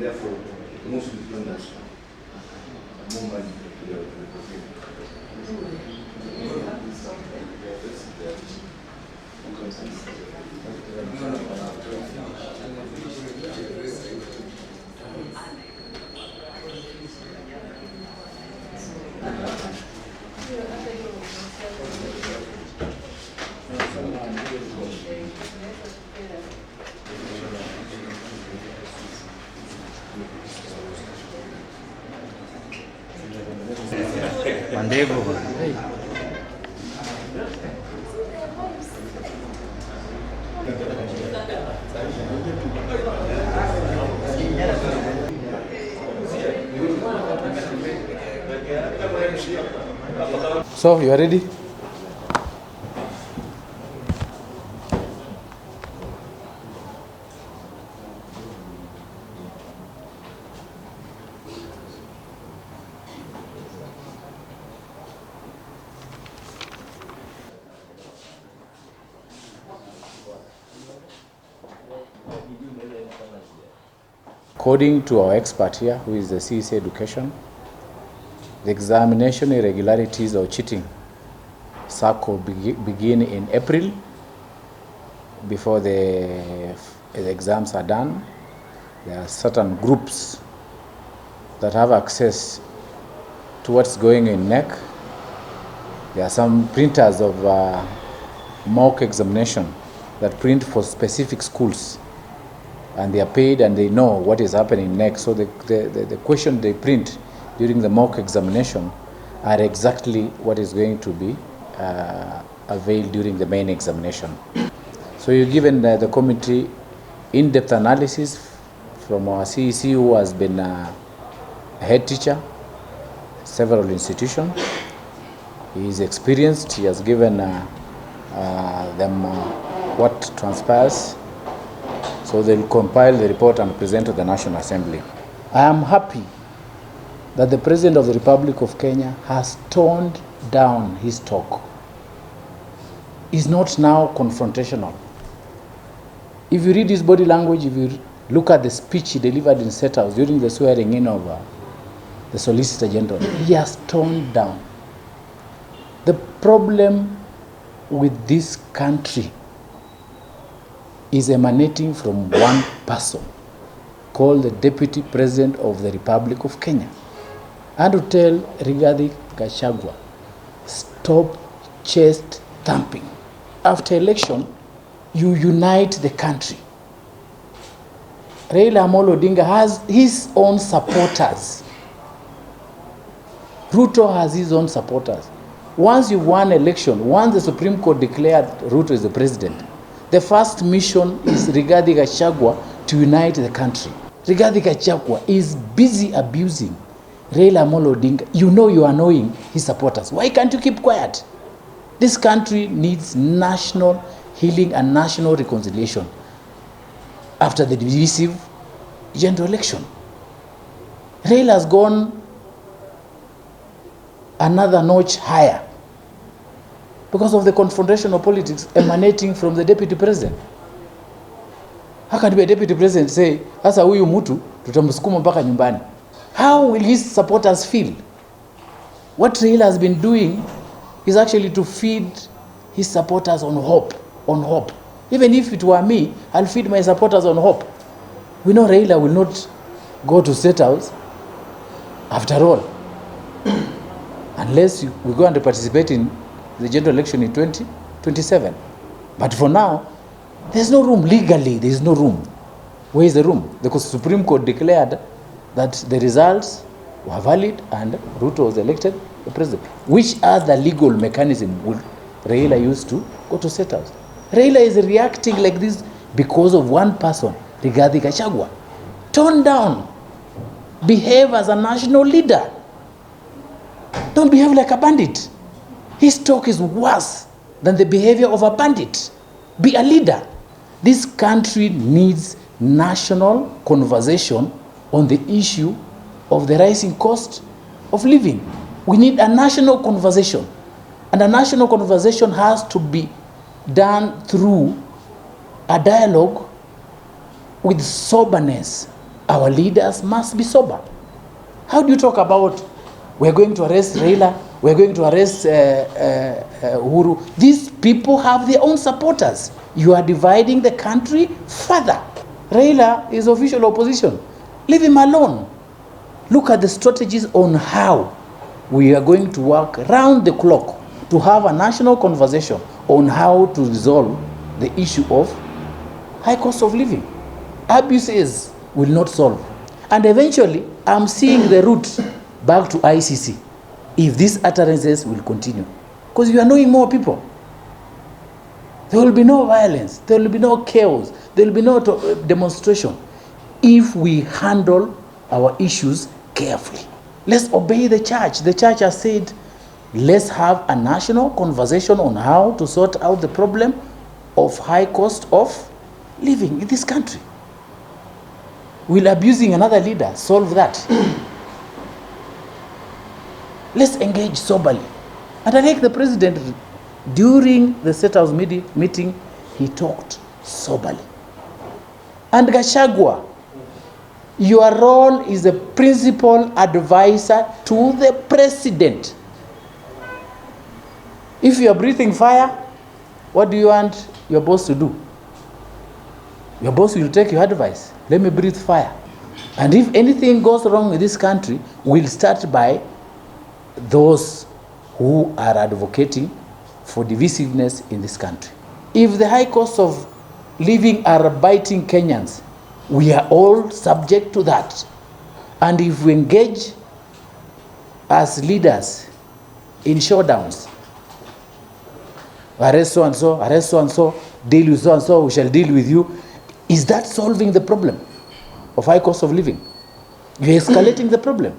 therefore most people understand more money to the So, you are ready? According to our expert here, who is the CEC Education, the examination irregularities or cheating cycle begin in April before the exams are done. There are certain groups that have access to what's going in NEC. There are some printers of mock examination that print for specific schools, and they are paid and they know what is happening next. So the question they print during the mock examination are exactly what is going to be availed during the main examination. So you've given the committee in-depth analysis from our CEC, who has been a head teacher, several institutions. He is experienced. He has given them what transpires. So they'll compile the report and present to the National Assembly. I am happy that the President of the Republic of Kenya has toned down his talk. He's not now confrontational. If you read his body language, if you look at the speech he delivered in State House during the swearing in of the Solicitor General, he has toned down. The problem with this country is emanating from one person called the Deputy President of the Republic of Kenya. And to tell Rigathi Gachagua, stop chest thumping. After election, you unite the country. Raila Amolo Odinga has his own supporters. Ruto has his own supporters. Once you won election, once the Supreme Court declared Ruto is the president, the first mission is Rigathi Gachagua to unite the country. Rigathi Gachagua is busy abusing Raila Amolo Odinga. You know you are annoying his supporters. Why can't you keep quiet? This country needs national healing and national reconciliation after the divisive general election. Raila has gone another notch higher because of the confrontational politics emanating from the deputy president. How can a deputy president say, "Sasa huyu mtu tutamsukuma mpaka nyumbani"? How will his supporters feel? What Raila has been doing is actually to feed his supporters on hope, on hope. Even if it were me, I'll feed my supporters on hope. We know Raila will not go to State House after all, unless we go and participate in the general election in 2027. But for now, there's no room. Legally, there is no room. Where is the room? The Supreme Court declared that the results were valid and Ruto was elected the president. Which other legal mechanism would Raila use to go to State House? Raila is reacting like this because of one person, Rigathi Gachagua. Tone down. Behave as a national leader. Don't behave like a bandit. His talk is worse than the behavior of a bandit. Be a leader. This country needs national conversation on the issue of the rising cost of living. We need a national conversation. And a national conversation has to be done through a dialogue with soberness Our leaders must be sober. How do you talk about we're going to arrest Raila, we're going to arrest Uhuru? These people have their own supporters. You are dividing the country further. Raila is official opposition. Leave him alone. Look at the strategies on how we are going to work round the clock to have a national conversation on how to resolve the issue of high cost of living. Abuses will not solve. And eventually, I'm seeing the route back to ICC if these utterances will continue. Because you are knowing more people. There will be no violence. There will be no chaos. There will be no demonstration if we handle our issues carefully. Let's obey the church. The church has said, let's have a national conversation on how to sort out the problem of high cost of living in this country. Will abusing another leader solve that? Let's engage soberly. And I like the president, during the State House meeting, he talked soberly. And Gachagua, your role is a principal advisor to the president. If you are breathing fire, what do you want your boss to do? Your boss will take your advice. Let me breathe fire. And if anything goes wrong in this country, we'll start by those who are advocating for divisiveness in this country. If the high cost of living are biting Kenyans, we are all subject to that. And if we engage as leaders in showdowns, arrest so-and-so, deal with so-and-so, we shall deal with you, is that solving the problem of high cost of living? You're escalating the problem.